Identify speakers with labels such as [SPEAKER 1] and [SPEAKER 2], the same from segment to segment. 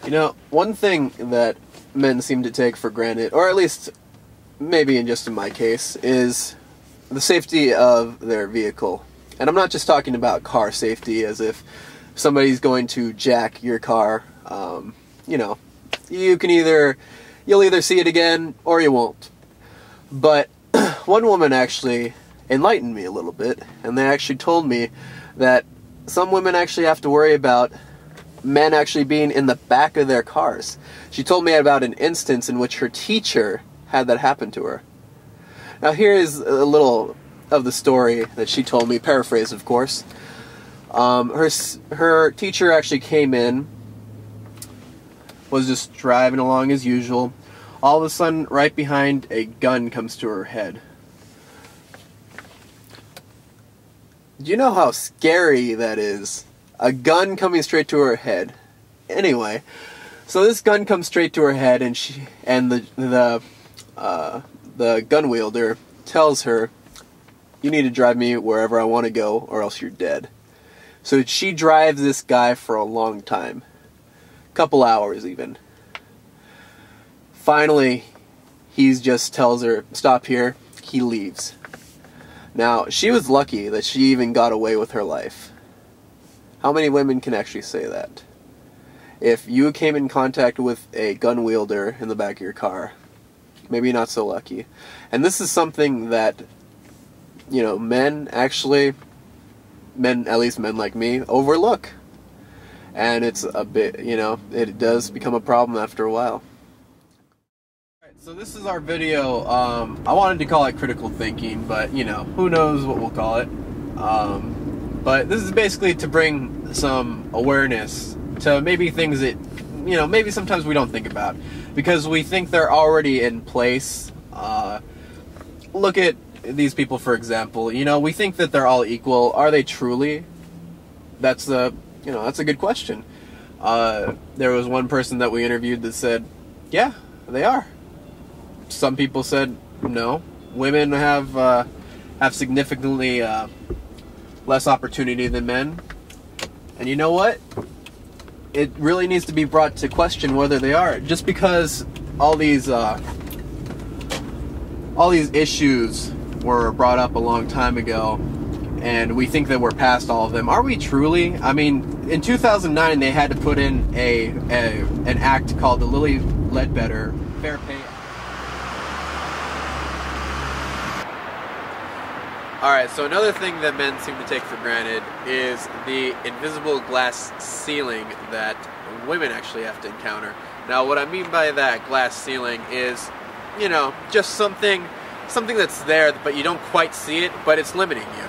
[SPEAKER 1] You know, one thing that men seem to take for granted, or at least maybe in my case, is the safety of their vehicle. And I'm not just talking about car safety as if somebody's going to jack your car. You know, you'll either see it again or you won't. But one woman actually enlightened me a little bit, and they actually told me that some women actually have to worry about men actually being in the back of their cars. She told me about an instance in which her teacher had that happen to her. Now here is a little of the story that she told me, paraphrase of course. Her teacher actually came in, was just driving along as usual. All of a sudden, right behind, a gun comes to her head. Do you know how scary that is? A gun coming straight to her head. Anyway, so this gun comes straight to her head, and the gun wielder tells her, "You need to drive me wherever I want to go, or else you're dead." So she drives this guy for a long time, couple hours even. Finally, he just tells her, "Stop here." He leaves. Now, she was lucky that she even got away with her life. How many women can actually say that? If you came in contact with a gun wielder in the back of your car, maybe not so lucky. And this is something that, you know, at least men like me, overlook. And it's a bit, you know, it does become a problem after a while. So this is our video. I wanted to call it critical thinking, but you know, who knows what we'll call it. But this is basically to bring some awareness to maybe things that, you know, maybe sometimes we don't think about because we think they're already in place. Look at these people, for example. You know, we think that they're all equal. Are they truly? That's a good question. There was one person that we interviewed that said, yeah, they are. Some people said no. Women have significantly less opportunity than men. And you know what? It really needs to be brought to question whether they are. Just because all these issues were brought up a long time ago, and we think that we're past all of them, are we truly? I mean, in 2009 they had to put in an act called the Lilly Ledbetter Fair Pay. Alright, so another thing that men seem to take for granted is the invisible glass ceiling that women actually have to encounter. Now, what I mean by that glass ceiling is, you know, just something that's there, but you don't quite see it, but it's limiting you.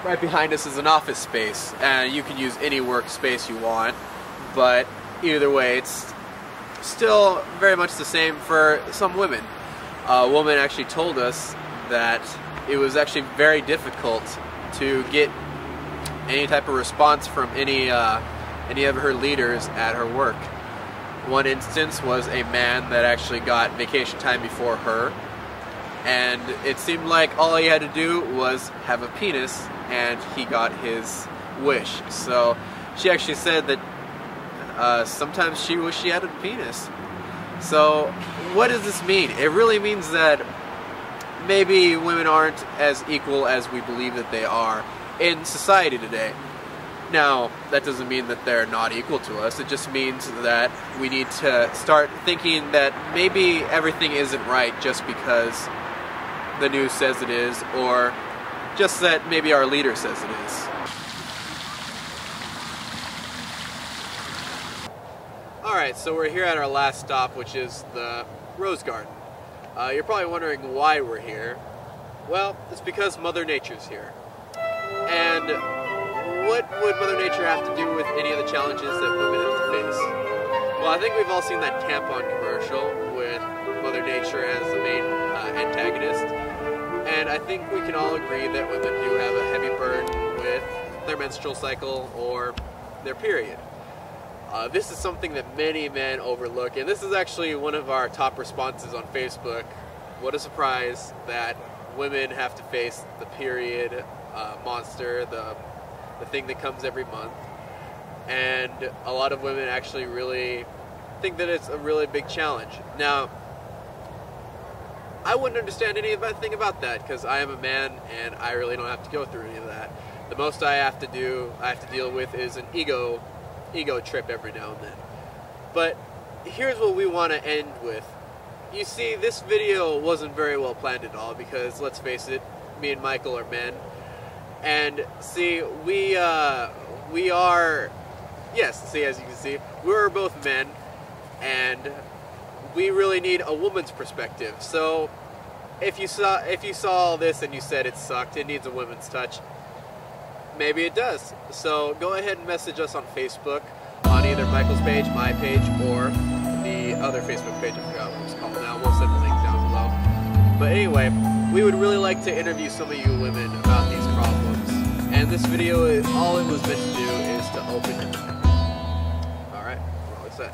[SPEAKER 1] Right behind us is an office space, and you can use any workspace you want, but either way, it's still very much the same for some women. A woman actually told us that it was actually very difficult to get any type of response from any of her leaders at her work. One instance was a man that actually got vacation time before her, and it seemed like all he had to do was have a penis, and he got his wish. So she actually said that sometimes she wished she had a penis. So what does this mean? It really means that maybe women aren't as equal as we believe that they are in society today. Now, that doesn't mean that they're not equal to us. It just means that we need to start thinking that maybe everything isn't right just because the news says it is, or just that maybe our leader says it is. Alright, so we're here at our last stop, which is the Rose Garden. You're probably wondering why we're here. Well, it's because Mother Nature's here. And what would Mother Nature have to do with any of the challenges that women have to face? Well, I think we've all seen that tampon commercial with Mother Nature as the main antagonist. And I think we can all agree that women do have a heavy burden with their menstrual cycle or their period. This is something that many men overlook, and this is actually one of our top responses on Facebook. What a surprise that women have to face the period monster, the thing that comes every month. and a lot of women actually really think that it's a really big challenge. Now, I wouldn't understand anything about that because I am a man and I really don't have to go through any of that. The most I have to deal with is an ego trip every now and then. But here's what we want to end with. You see, this video wasn't very well planned at all because, let's face it, me and Michael are men. And see, we are, yes, see, as you can see, we're both men, and we really need a woman's perspective. So if you saw this and you said it sucked, it needs a woman's touch, maybe it does. So go ahead and message us on Facebook, on either Michael's page, my page, or the other Facebook page. I forgot what it's called now. We'll send the link down below. But anyway, we would really like to interview some of you women about these problems. And this video, all it was meant to do is to open your mind. Alright, well, it's that.